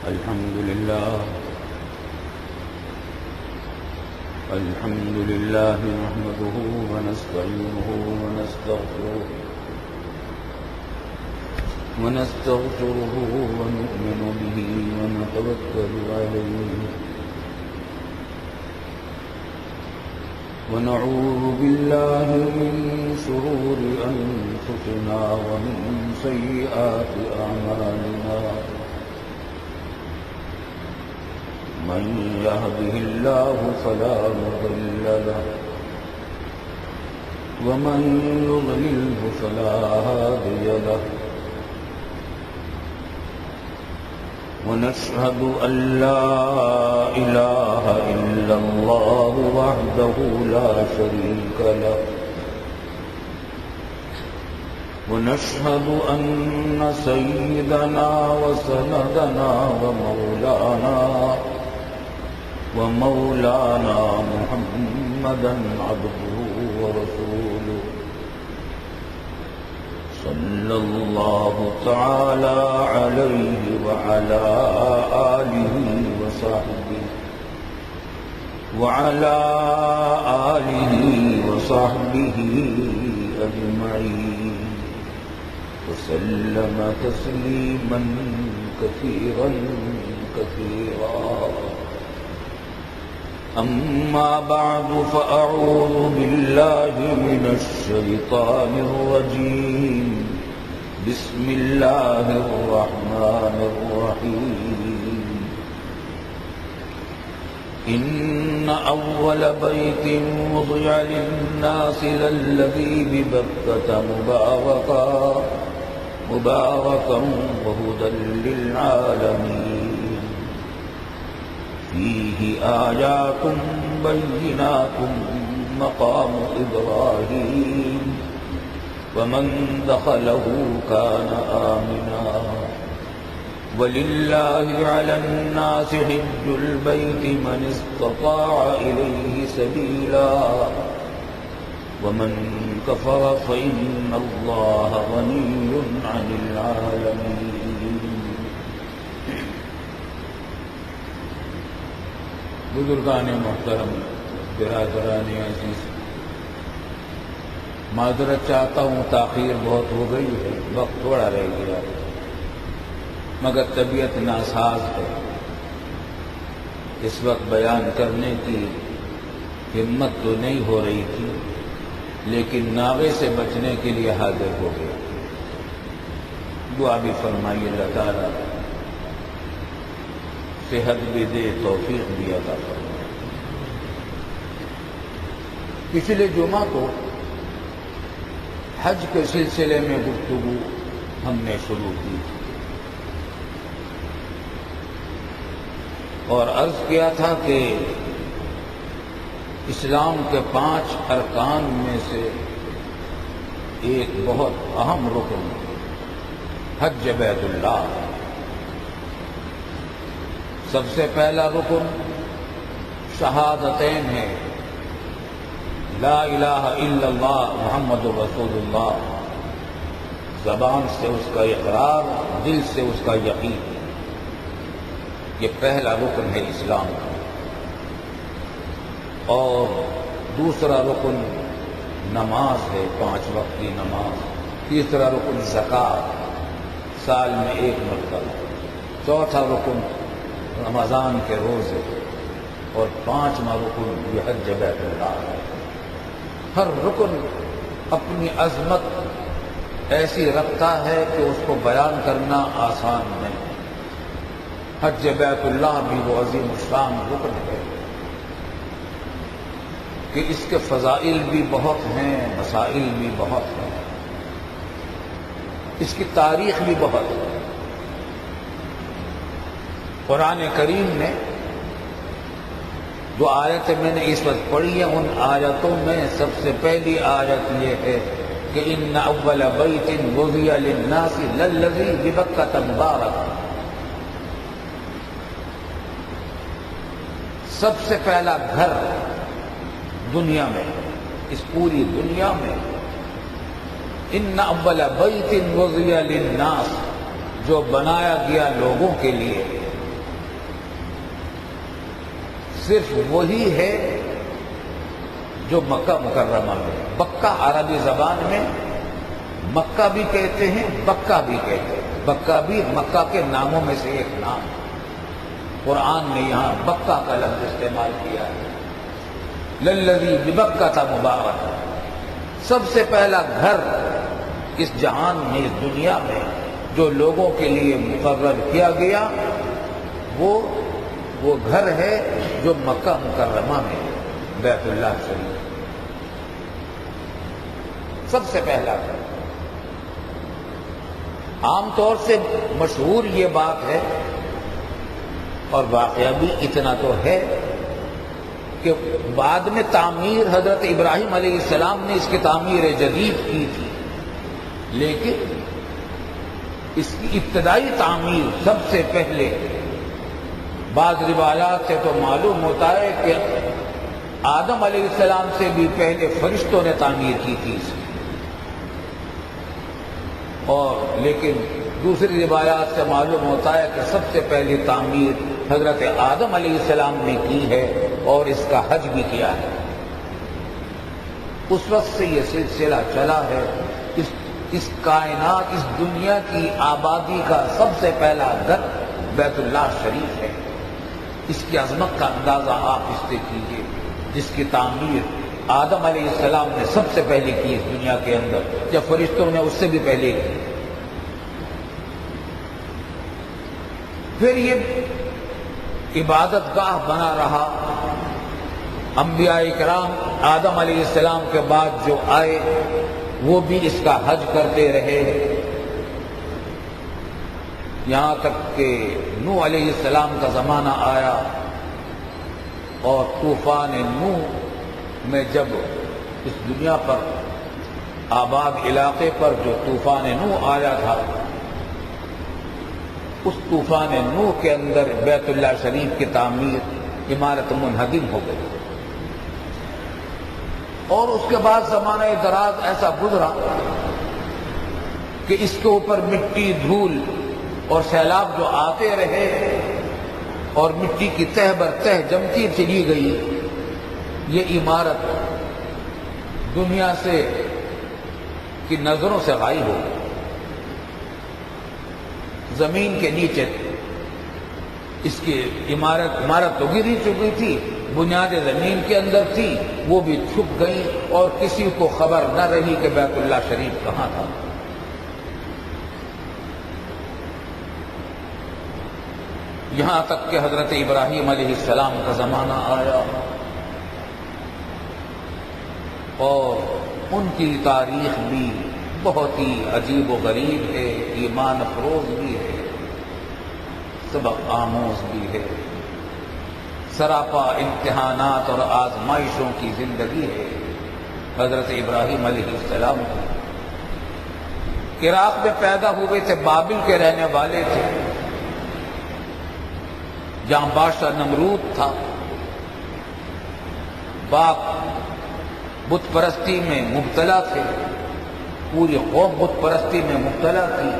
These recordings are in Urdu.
الحمد لله نحمده ونستعينه ونستغفره ونؤمن به ونتوكل عليه ونعوذ بالله من شرور أنفسنا ومن سيئات أعمالنا من يهده الله فلا مضل له ومن يضلله فلا هادي له ونشهد أن لا إله إلا الله وحده لا شريك له ونشهد أن سيدنا وسندنا ومولانا محمدا عبده ورسوله صلى الله تعالى عليه وعلى آله وصحبه أجمعين وسلم تسليما كثيرا أما بعد فأعوذ بالله من الشيطان الرجيم بسم الله الرحمن الرحيم إن أول بيت وضع للناس للذي ببكة مباركا وهدى للعالمين فيه آيات بينات مقام إبراهيم ومن دخله كان آمنا ولله على الناس حج البيت من استطاع إليه سبيلا ومن كفر فإن الله غني عن العالمين بزرگان محترم، برادران عزیز، معذرت چاہتا ہوں، تاخیر بہت ہو گئی ہے، وقت تھوڑا رہ گیا، مگر طبیعت ناساز ہے، اس وقت بیان کرنے کی ہمت تو نہیں ہو رہی تھی، لیکن ناغے سے بچنے کے لیے حاضر ہو گیا۔ دعا بھی فرمائیے اللہ تعالیٰ صحت بھی دے، توفیق بھی عطا فرمائے۔ پچھلے جمعہ کو حج کے سلسلے میں گفتگو ہم نے شروع کی اور عرض کیا تھا کہ اسلام کے 5 ارکان میں سے ایک بہت اہم رکن حج بیت اللہ۔ سب سے پہلا رکن شہادتین ہے، لا الہ الا اللہ محمد رسول اللہ، زبان سے اس کا اقرار، دل سے اس کا یقین، یہ پہلا رکن ہے اسلام کا۔ اور دوسرا رکن نماز ہے، 5 وقت کی نماز۔ تیسرا رکن زکوٰۃ، سال میں 1 مرتبہ۔ چوتھا رکن رمضان کے روزے، اور 5واں رکن یہ حج بیت اللہ ہے۔ ہر رکن اپنی عظمت ایسی رکھتا ہے کہ اس کو بیان کرنا آسان نہیں۔ حج بیت اللہ بھی وہ عظیم الشان رکن ہے کہ اس کے فضائل بھی بہت ہیں، مسائل بھی بہت ہیں، اس کی تاریخ بھی بہت ہے۔ قرآن کریم نے جو آیتیں میں نے اس وقت پڑھی ہیں، ان آیتوں میں سب سے پہلی آیت یہ ہے کہ ان اول بیت وضع للناس للذی ببکۃ مبارک۔ سب سے پہلا گھر دنیا میں، اس پوری دنیا میں، ان اول بیت وضع للناس، جو بنایا گیا لوگوں کے لیے، صرف وہی ہے جو مکہ مکرمہ میں. بکہ عربی زبان میں مکہ بھی کہتے ہیں، بکہ بھی کہتے ہیں. بکہ بھی مکہ کے ناموں میں سے ایک نام. قرآن نے یہاں بکہ کا لفظ استعمال کیا ہے. للذی ببکہ مبارک، سب سے پہلا گھر اس جہان میں، اس دنیا میں جو لوگوں کے لیے مقرر کیا گیا وہ گھر ہے جو مکہ مکرمہ میں، بیت اللہ شریف. سب سے پہلا گھر. عام طور سے مشہور یہ بات ہے، اور واقعہ بھی اتنا تو ہے، کہ بعد میں تعمیر حضرت ابراہیم علیہ السلام نے اس کی تعمیر جدید کی تھی، لیکن اس کی ابتدائی تعمیر سب سے پہلے بعض روایات سے تو معلوم ہوتا ہے کہ آدم علیہ السلام سے بھی پہلے فرشتوں نے تعمیر کی تھی اس کی. اور لیکن دوسری روایات سے معلوم ہوتا ہے کہ سب سے پہلی تعمیر حضرت آدم علیہ السلام نے کی ہے اور اس کا حج بھی کیا ہے. اس وقت سے یہ سلسلہ چلا ہے. اس کائنات، اس دنیا کی آبادی کا سب سے پہلا گھر بیت اللہ شریف ہے. اس کی عظمت کا اندازہ آپ اس سے کیجیے، جس کی تعمیر آدم علیہ السلام نے سب سے پہلے کی اس دنیا کے اندر، جب فرشتوں نے اس سے بھی پہلے کی. پھر یہ عبادت گاہ بنا رہا. انبیاء کرام آدم علیہ السلام کے بعد جو آئے وہ بھی اس کا حج کرتے رہے، یہاں تک کہ نوح علیہ السلام کا زمانہ آیا، اور طوفان نوح میں جب اس دنیا پر آباد علاقے پر جو طوفان نوح آیا تھا، اس طوفان نوح کے اندر بیت اللہ شریف کی تعمیر، عمارت منہدم ہو گئی. اور اس کے بعد زمانہ دراز ایسا گزرا کہ اس کے اوپر مٹی، دھول اور سیلاب جو آتے رہے اور مٹی کی تہ بر تہ جمتی چلی گئی، یہ عمارت دنیا سے کی نظروں سے غائب ہو گئی. زمین کے نیچے اس کی عمارت تو گری چکی تھی، بنیادیں زمین کے اندر تھی، وہ بھی چھپ گئی اور کسی کو خبر نہ رہی کہ بیت اللہ شریف کہاں تھا. یہاں تک کہ حضرت ابراہیم علیہ السلام کا زمانہ آیا، اور ان کی تاریخ بھی بہت ہی عجیب و غریب ہے، ایمان افروز بھی ہے، سبق آموز بھی ہے، سراپا امتحانات اور آزمائشوں کی زندگی ہے. حضرت ابراہیم علیہ السلام عراق میں پیدا ہوئے تھے، بابل کے رہنے والے تھے، جہاں بادشاہ نمرود تھا. باپ بت پرستی میں مبتلا تھے، پوری قوم بت پرستی میں مبتلا تھی،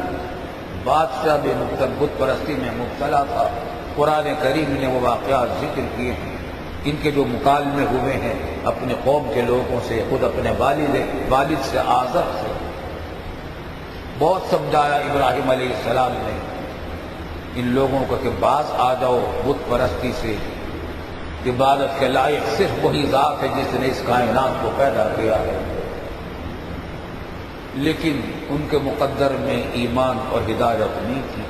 بادشاہ بھی بت پرستی میں مبتلا تھا. قرآن کریم نے وہ واقعات ذکر کیے ہیں. ان کے جو مکالمے ہوئے ہیں اپنے قوم کے لوگوں سے، خود اپنے والد سے، آزر سے، بہت سمجھایا ابراہیم علیہ السلام نے ان لوگوں کو کہ باز آ جاؤ بت پرستی سے. عبادت کے لائق صرف وہی ذات ہے جس نے اس کائنات کو پیدا کیا ہے. لیکن ان کے مقدر میں ایمان اور ہدایت نہیں تھی.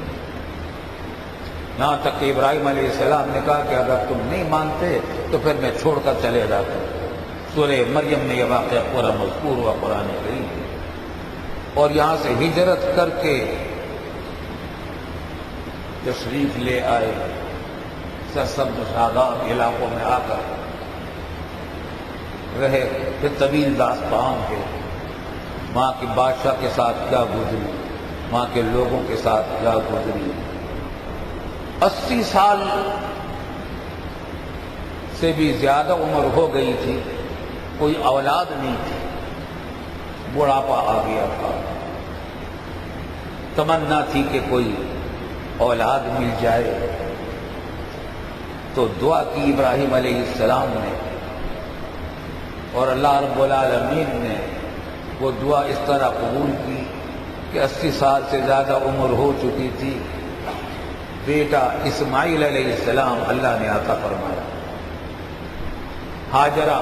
یہاں تک کہ ابراہیم علیہ السلام نے کہا کہ اگر تم نہیں مانتے تو پھر میں چھوڑ کر چلے جاتا. سورہ مریم میں یہ واقعہ پورا مذکور ہوا قرآن کریم. اور یہاں سے ہجرت کر کے تشریف لے آئے سرسبز شاداب علاقوں میں آ کر رہے. پھر طویل داستان ہے وہاں کے بادشاہ کے ساتھ کیا گزری، وہاں کے لوگوں کے ساتھ کیا گزری. 80 سال سے بھی زیادہ عمر ہو گئی تھی، کوئی اولاد نہیں تھی، بڑھاپا آ گیا تھا. تمنا تھی کہ کوئی اولاد مل جائے. تو دعا کی ابراہیم علیہ السلام نے، اور اللہ رب العالمین نے وہ دعا اس طرح قبول کی کہ 80 سال سے زیادہ عمر ہو چکی تھی، بیٹا اسماعیل علیہ السلام اللہ نے عطا فرمایا، ہاجرہ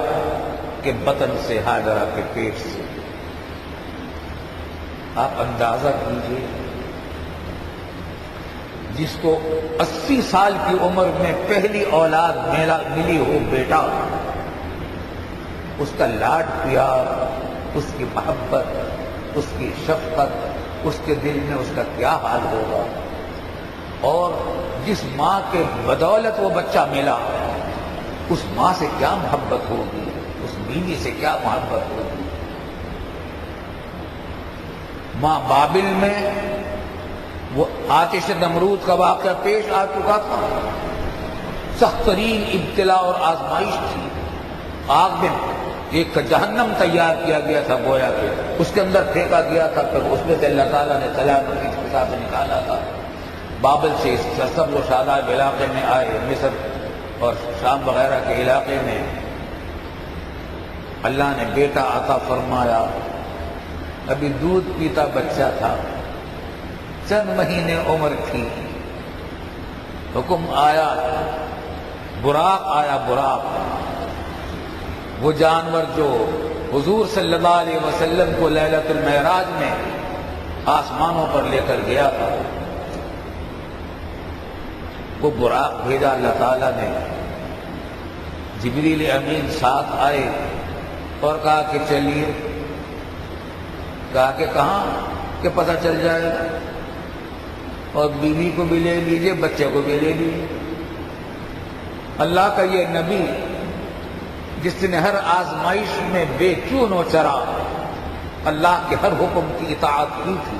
کے بطن سے، ہاجرہ کے پیٹ سے۔ آپ اندازہ کیجیے، جس کو 80 سال کی عمر میں پہلی اولاد ملی ہو بیٹا، اس کا لاڈ پیار، اس کی محبت، اس کی شفقت، اس کے دل میں اس کا کیا حال ہوگا، اور جس ماں کے بدولت وہ بچہ ملا، اس ماں سے کیا محبت ہوگی، اس بیوی سے کیا محبت ہوگی۔ ماں بابل میں وہ آتش نمرود کا واقعہ پیش آ چکا تھا، سخت ترین ابتلا اور آزمائش تھی، آگ میں ایک جہنم تیار کیا گیا تھا گویا کہ اس کے اندر پھینکا گیا تھا، پھر اس میں سے اللہ تعالیٰ نے سلامتی کے ساتھ نکالا تھا۔ بابل سے اس سرسبز و شاداب علاقے میں آئے، مصر اور شام وغیرہ کے علاقے میں اللہ نے بیٹا عطا فرمایا، ابھی دودھ پیتا بچہ تھا، چند مہینے عمر تھی، حکم آیا، براق آیا، براق، وہ جانور جو حضور صلی اللہ علیہ وسلم کو لیلۃ المعراج میں آسمانوں پر لے کر گیا تھا، وہ براق بھیجا اللہ تعالیٰ نے، جبریل امین ساتھ آئے اور کہا کہ چلیے، کہا کہ کہاں کہ پتہ چل جائے، اور بیوی کو بھی لے لیجیے، بچے کو بھی لے لیجیے۔ اللہ کا یہ نبی جس نے ہر آزمائش میں بے چون و چرا اللہ کے ہر حکم کی اطاعت کی تھی،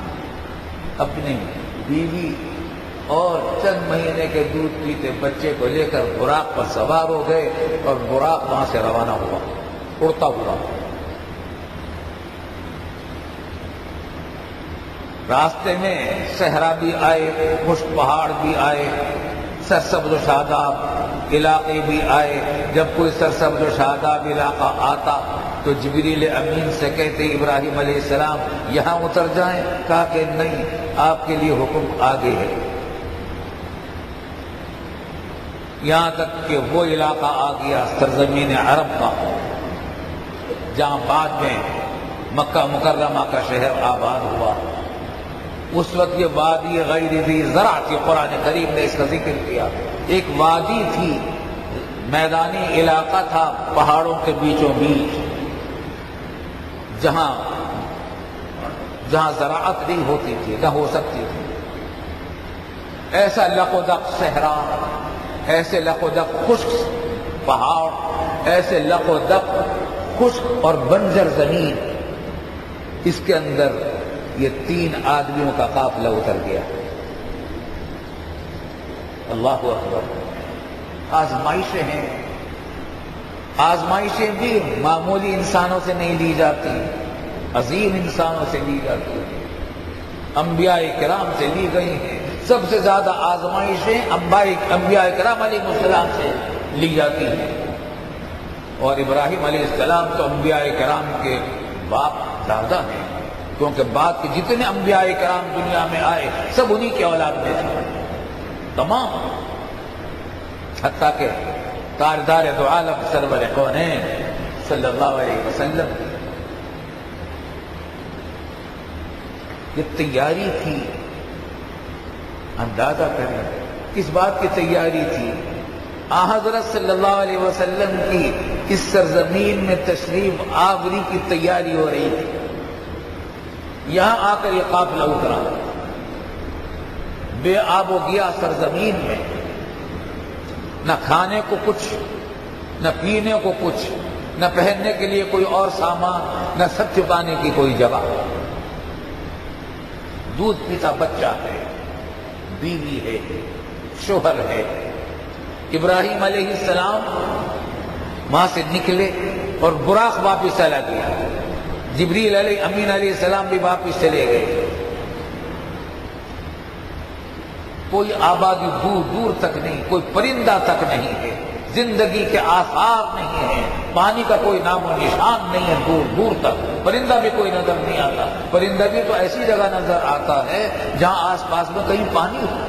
اپنی بیوی اور چند مہینے کے دودھ پیتے بچے کو لے کر براق پر سوار ہو گئے، اور براق وہاں سے روانہ ہوا اڑتا ہوا۔ راستے میں صحرا بھی آئے، خشک پہاڑ بھی آئے، سرسبز و شاداب علاقے بھی آئے۔ جب کوئی سرسبز و شاداب علاقہ آتا تو جبریل امین سے کہتے ابراہیم علیہ السلام یہاں اتر جائیں، کہا کہ نہیں، آپ کے لیے حکم آگے ہے۔ یہاں تک کہ وہ علاقہ آ گیا سرزمین عرب کا، جہاں بعد میں مکہ مکرمہ کا شہر آباد ہوا۔ اس وقت یہ وادی غیر ذی زرع تھی، قرآن کریم نے اس کا ذکر کیا، ایک وادی تھی، میدانی علاقہ تھا پہاڑوں کے بیچوں بیچ، جہاں زراعت نہیں ہوتی تھی، نہ ہو سکتی تھی۔ ایسا لقدق صحرا، ایسے لقدق خشک پہاڑ، ایسے لقدق خشک اور بنجر زمین، اس کے اندر یہ 3 آدمیوں کا قافلہ اتر گیا۔ اللہ اکبر! آزمائشیں ہیں، آزمائشیں بھی معمولی انسانوں سے نہیں لی جاتی، عظیم انسانوں سے لی جاتی، انبیاء کرام سے لی گئی ہیں۔ سب سے زیادہ آزمائشیں انبیاء کرام علیہ السلام سے لی جاتی ہیں، اور ابراہیم علیہ السلام تو انبیاء کرام کے باپ دادا ہیں، کیونکہ بعد کے جتنے انبیاء کرام دنیا میں آئے سب انہی کے اولاد میں تھے، تمام، حتیٰ کہ تاجدار دو عالم سرور کونین صلی اللہ علیہ وسلم۔ یہ تیاری تھی، اندازہ کریں کس بات کی تیاری تھی۔ حضرت صلی اللہ علیہ وسلم کی اس سرزمین میں تشریف آوری کی تیاری ہو رہی تھی۔ یہاں آ کر یہ قافلہ اترا، بے آب و گیا سرزمین میں، نہ کھانے کو کچھ، نہ پینے کو کچھ، نہ پہننے کے لیے کوئی اور سامان، نہ سب چھپانے کی کوئی جگہ۔ دودھ پیتا بچہ ہے، بیوی ہے، شوہر ہے۔ ابراہیم علیہ السلام وہاں سے نکلے اور براق واپس چلا گیا، جبریل امین علیہ السلام بھی واپس چلے گئے۔ کوئی آبادی دور دور تک نہیں، کوئی پرندہ تک نہیں ہے، زندگی کے آثار نہیں ہیں، پانی کا کوئی نام و نشان نہیں ہے دور دور تک، پرندہ بھی کوئی نظر نہیں آتا۔ پرندہ بھی تو ایسی جگہ نظر آتا ہے جہاں آس پاس میں کہیں پانی ہو۔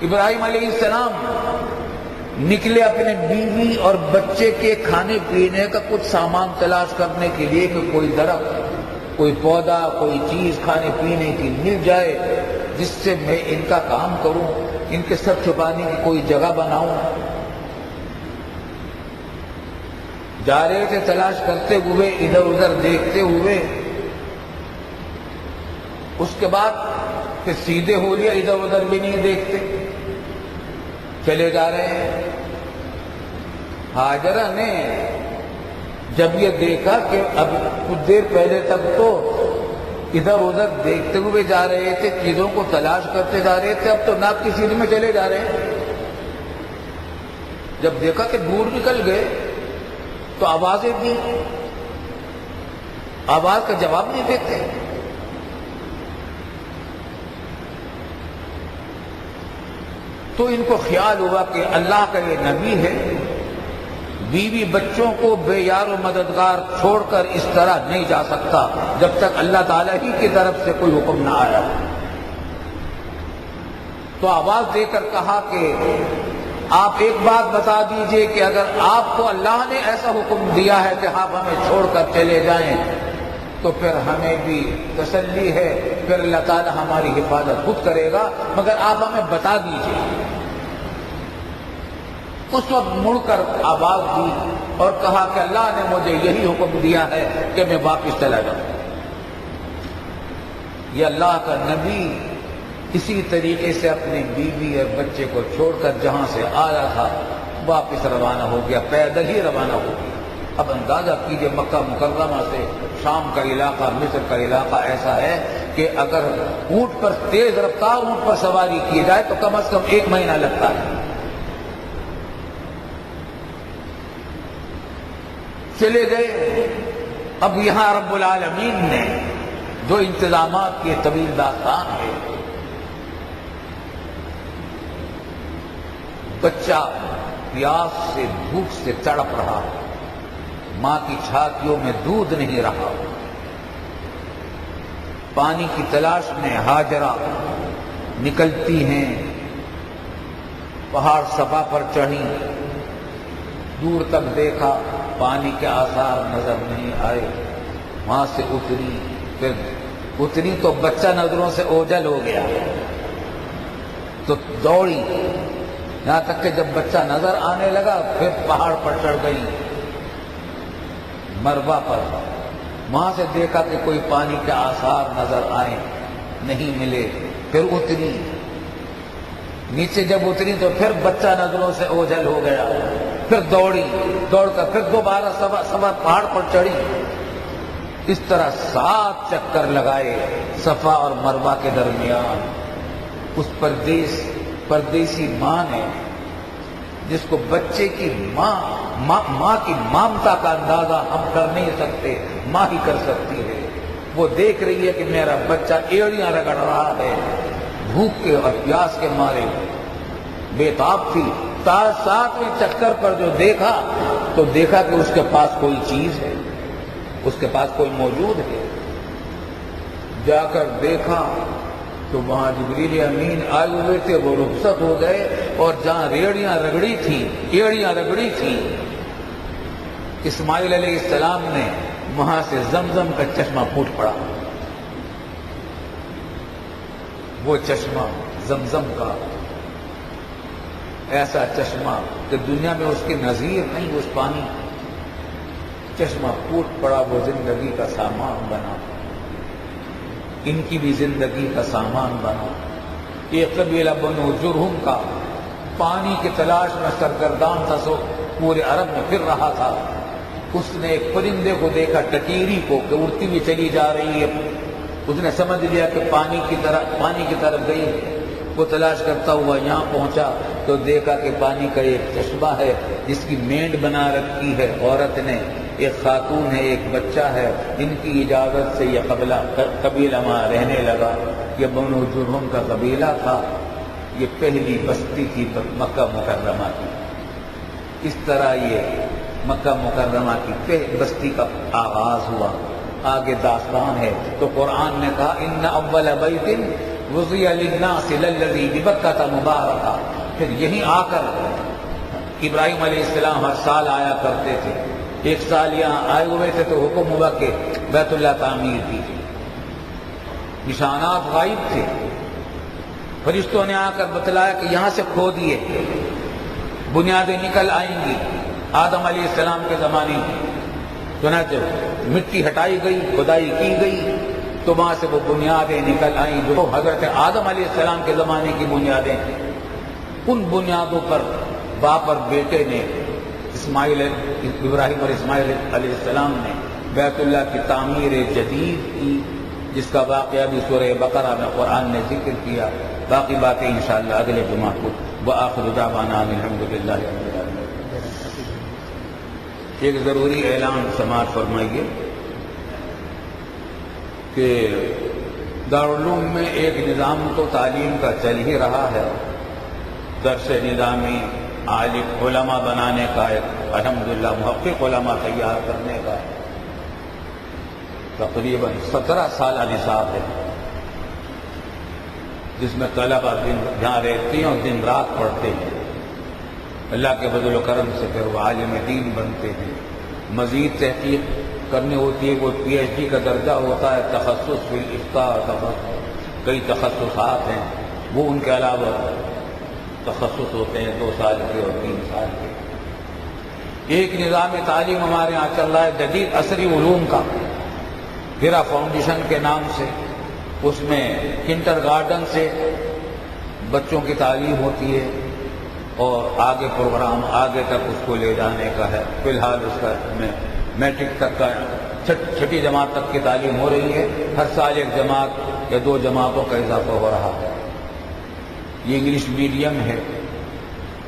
ابراہیم علیہ السلام نکلے اپنے بیوی اور بچے کے کھانے پینے کا کچھ سامان تلاش کرنے کے لیے کہ کوئی درخت، کوئی پودا، کوئی چیز کھانے پینے کی مل جائے جس سے میں ان کا کام کروں، ان کے سر چھپانے کی کوئی جگہ بناؤں۔ جا رہے تھے تلاش کرتے ہوئے، ادھر ادھر دیکھتے ہوئے، اس کے بعد پھر سیدھے ہو لیا، ادھر ادھر بھی نہیں دیکھتے، چلے جا رہے ہیں۔ ہاجرہ نے جب یہ دیکھا کہ اب کچھ دیر پہلے تک تو ادھر ادھر دیکھتے ہوئے جا رہے تھے، چیزوں کو تلاش کرتے جا رہے تھے، اب تو ناک کی سیدھ میں چلے جا رہے ہیں۔ جب دیکھا کہ دور نکل گئے تو آوازیں دی، آواز کا جواب نہیں دیتے۔ تو ان کو خیال ہوا کہ اللہ کا یہ نبی ہے، بیوی بچوں کو بے یار و مددگار چھوڑ کر اس طرح نہیں جا سکتا جب تک اللہ تعالیٰ ہی کی طرف سے کوئی حکم نہ آیا۔ تو آواز دے کر کہا کہ آپ ایک بات بتا دیجئے کہ اگر آپ کو اللہ نے ایسا حکم دیا ہے کہ آپ ہمیں چھوڑ کر چلے جائیں تو پھر ہمیں بھی تسلی ہے، پھر اللہ تعالیٰ ہماری حفاظت خود کرے گا، مگر آپ ہمیں بتا دیجئے۔ اس وقت مڑ کر آواز دی اور کہا کہ اللہ نے مجھے یہی حکم دیا ہے کہ میں واپس چلا جاؤں۔ یہ اللہ کا نبی اسی طریقے سے اپنی بیوی اور بچے کو چھوڑ کر جہاں سے آیا تھا واپس روانہ ہو گیا، پیدل ہی روانہ ہو گیا۔ اب اندازہ کیجئے مکہ مکرمہ سے شام کا علاقہ، مصر کا علاقہ ایسا ہے کہ اگر اونٹ پر، تیز رفتار اونٹ پر سواری کی جائے تو کم از کم 1 مہینہ لگتا ہے۔ چلے گئے۔ اب یہاں رب العالمین نے جو انتظامات کی طویل داستان ہے، بچہ پیاس سے، بھوک سے تڑپ رہا، ماں کی چھاتیوں میں دودھ نہیں رہا، پانی کی تلاش میں ہاجرہ نکلتی ہیں، پہاڑ صفا پر چڑھی، دور تک دیکھا، پانی کے آثار نظر نہیں آئے، وہاں سے اتری، پھر اتری تو بچہ نظروں سے اوجھل ہو گیا تو دوڑی، یہاں تک کہ جب بچہ نظر آنے لگا پھر پہاڑ پر چڑھ گئی، مروا پر، وہاں سے دیکھا کہ کوئی پانی کے آثار نظر آئے، نہیں ملے، پھر اتری، نیچے جب اتری تو پھر بچہ نظروں سے اوجھل ہو گیا، پھر دوڑی، دوڑ کر پھر دوبارہ سوا پہاڑ پر چڑھی۔ اس طرح 7 چکر لگائے صفا اور مروہ کے درمیان۔ اس پردیسی ماں نے، جس کو بچے کی ماں کی مامتا کا اندازہ ہم کر نہیں سکتے، ماں ہی کر سکتی ہے، وہ دیکھ رہی ہے کہ میرا بچہ ایڑیاں رگڑ رہا ہے، بھوک کے اور پیاس کے مارے بے تاب تھی۔ 7ویں چکر پر جو دیکھا تو دیکھا کہ اس کے پاس کوئی چیز ہے، اس کے پاس کوئی موجود ہے۔ جا کر دیکھا تو وہاں جبریل امین آئے ہوئے تھے، وہ رخصت ہو گئے، اور جہاں ایڑیاں رگڑی تھی اسماعیل علیہ السلام نے، وہاں سے زمزم کا چشمہ پھوٹ پڑا۔ وہ چشمہ زمزم کا، ایسا چشمہ کہ دنیا میں اس کی نظیر نہیں، اس پانی، چشمہ پھوٹ پڑا، وہ زندگی کا سامان بنا، ان کی بھی زندگی کا سامان بنا۔ ایک قبیلہ بنو جرہم کا پانی کی تلاش میں سرگردان تھا، سو پورے عرب میں پھر رہا تھا، اس نے ایک پرندے کو دیکھا، ٹٹیری کو، کہ اڑتی ہوئی چلی جا رہی ہے، اس نے سمجھ لیا کہ پانی کی طرف گئی، وہ تلاش کرتا ہوا یہاں پہنچا تو دیکھا کہ پانی کا ایک چشمہ ہے جس کی مینڈ بنا رکھی ہے عورت نے، ایک خاتون ہے، ایک بچہ ہے، ان کی اجازت سے یہ قبیلہ وہاں رہنے لگا۔ یہ بنو جرہم کا قبیلہ تھا، یہ پہلی بستی تھی مکہ مکرمہ کی. اس طرح یہ مکہ مکرمہ کی پہلی بستی کا آغاز ہوا. آگے داستان ہے تو قرآن نے کہا ان اول بیت وضع للناس للذی ببکۃ مبارکہ. پھر یہیں آ کر ابراہیم علیہ السلام ہر سال آیا کرتے تھے. ایک سال یہاں آئے ہوئے تھے تو حکم ہوا کہ بیت اللہ تعمیر کیجیے. نشانات غائب تھے. فرشتوں نے آ کر بتلایا کہ یہاں سے کھودیے، بنیادیں نکل آئیں گی. آدم علیہ السلام کے زمانے کی چنانچہ مٹی ہٹائی گئی، کھدائی کی گئی تو وہاں سے وہ بنیادیں نکل آئیں جو حضرت آدم علیہ السلام کے زمانے کی بنیادیں. ان بنیادوں پر باپ اور بیٹے نے ابراہیم اور اسماعیل علیہ السلام نے بیت اللہ کی تعمیر جدید کی، جس کا واقعہ بھی سورہ بقرہ میں قرآن نے ذکر کیا. باقی باتیں انشاءاللہ اگلے جمعہ کو. وآخر دعوانا الحمدللہ رب العالمین. ایک ضروری اعلان سماعت فرمائیے کہ دارالعلوم میں ایک نظام تو تعلیم کا چل ہی رہا ہے، درس نظامی، عالم علماء بنانے کا، ایک الحمدللہ محقق علماء تیار کرنے کا. تقریباً 17 سالہ نصاب ہے جس میں طلبہ جہاں رہتے ہیں اور دن رات پڑھتے ہیں. اللہ کے فضل و کرم سے پھر وہ عالم دین بنتے ہیں. مزید تحقیق کرنی ہوتی ہے، وہ پی ایچ ڈی کا درجہ ہوتا ہے. تخصص فی الافتاء، کئی تخصصات ہیں، وہ ان کے علاوہ تخصص ہوتے ہیں 2 سال کے اور 3 سال کے. ایک نظام تعلیم ہمارے یہاں چل رہا ہے جدید عصری علوم کا، ہیرا فاؤنڈیشن کے نام سے. اس میں کنڈر گارڈن سے بچوں کی تعلیم ہوتی ہے اور آگے پروگرام آگے تک اس کو لے جانے کا ہے. فی الحال اس کا میں میٹرک تک کا 6ٹھی جماعت تک کی تعلیم ہو رہی ہے. ہر سال 1 جماعت یا 2 جماعتوں کا اضافہ ہو رہا ہے. یہ انگلش میڈیم ہے.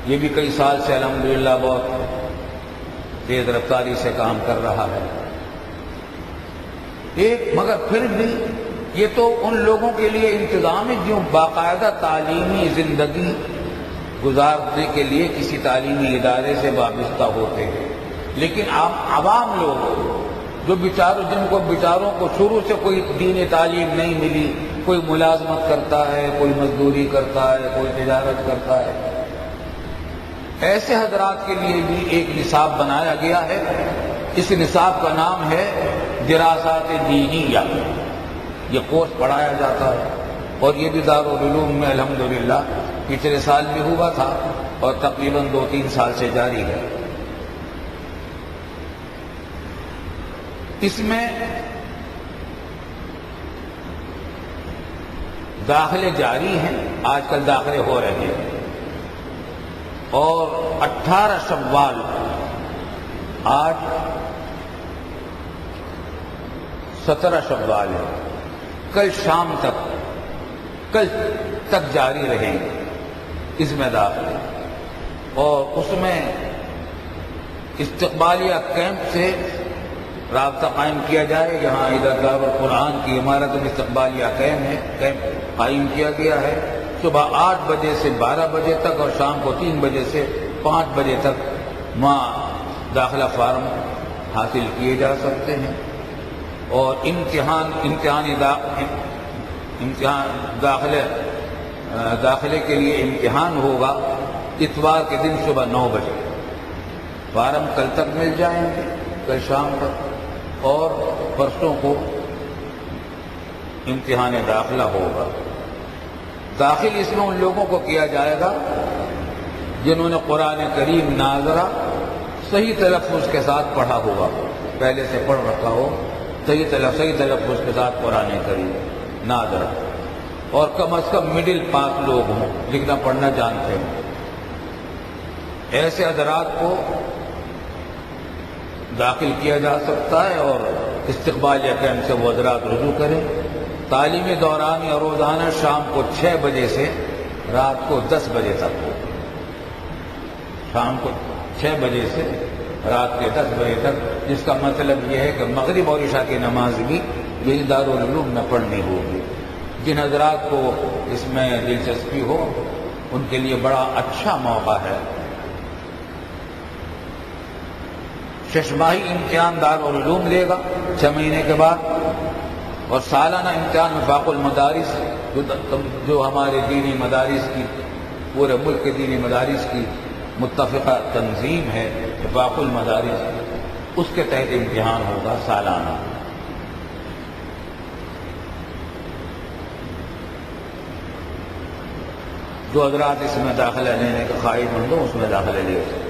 یہ بھی کئی سال سے الحمدللہ بہت تیز رفتاری سے کام کر رہا ہے. مگر پھر بھی یہ تو ان لوگوں کے لیے انتظام ہے جو باقاعدہ تعلیمی زندگی گزارنے کے لیے کسی تعلیمی ادارے سے وابستہ ہوتے ہیں. لیکن عوام لوگ جو جن کو بیچاروں کو شروع سے کوئی دینی تعلیم نہیں ملی، کوئی ملازمت کرتا ہے، کوئی مزدوری کرتا ہے، کوئی تجارت کرتا ہے، ایسے حضرات کے لیے بھی ایک نصاب بنایا گیا ہے. اس نصاب کا نام ہے دراسات دینیہ. یہ کورس پڑھایا جاتا ہے اور یہ بھی دارالعلوم میں الحمدللہ پچھلے سال بھی ہوا تھا اور تقریباً 2-3 سال سے جاری ہے. اس میں داخلے جاری ہیں، آج کل داخلے ہو رہے ہیں اور 18 شوال، آج 17 شوال ہے، کل شام تک جاری رہیں گے اس میں داخلے. اور اس میں استقبالیہ کیمپ سے رابطہ قائم کیا جائے. یہاں ادھر دارالقرآن کی عمارت میں استقبالیہ کیمپ قائم کیا گیا ہے. صبح 8 بجے سے 12 بجے تک اور شام کو 3 بجے سے 5 بجے تک وہاں داخلہ فارم حاصل کیے جا سکتے ہیں. اور داخلے کے لیے امتحان ہوگا اتوار کے دن صبح 9 بجے. فارم کل تک مل جائیں گے، کل شام تک، اور پرسوں کو امتحان داخلہ ہوگا. داخل اس میں ان لوگوں کو کیا جائے گا جنہوں نے قرآن کریم ناظرہ صحیح تلفظ کے ساتھ پڑھا ہوا، پہلے سے پڑھ رکھا ہو، صحیح تلفظ کے ساتھ قرآن کریم ناظرہ، اور کم از کم مڈل پاس لوگ ہوں، لکھنا پڑھنا جانتے ہیں. ایسے حضرات کو داخل کیا جا سکتا ہے اور استقبالیہ کیمپ سے وہ حضرات رجوع کریں. تعلیمی دوران یا روزانہ شام کو 6 بجے سے رات کو 10 بجے تک ہو. شام کو 6 بجے سے رات کے 10 بجے تک، جس کا مطلب یہ ہے کہ مغرب اور عشاء کی نماز بھی یہی دارالعلوم میں پڑھنی ہوگی. جن حضرات کو اس میں دلچسپی ہو ان کے لیے بڑا اچھا موقع ہے۔ ششماہی امتحان دارالعلوم لے گا 6 مہینے کے بعد، اور سالانہ امتحان وفاق المدارس جو ہمارے دینی مدارس کی، پورے ملک کے دینی مدارس کی متفقہ تنظیم ہے وفاق المدارس، اس کے تحت امتحان ہوگا سالانہ۔ جو حضرات اس میں داخلہ لینے کے قائل ہوں گے اس میں داخلہ لے سکتے۔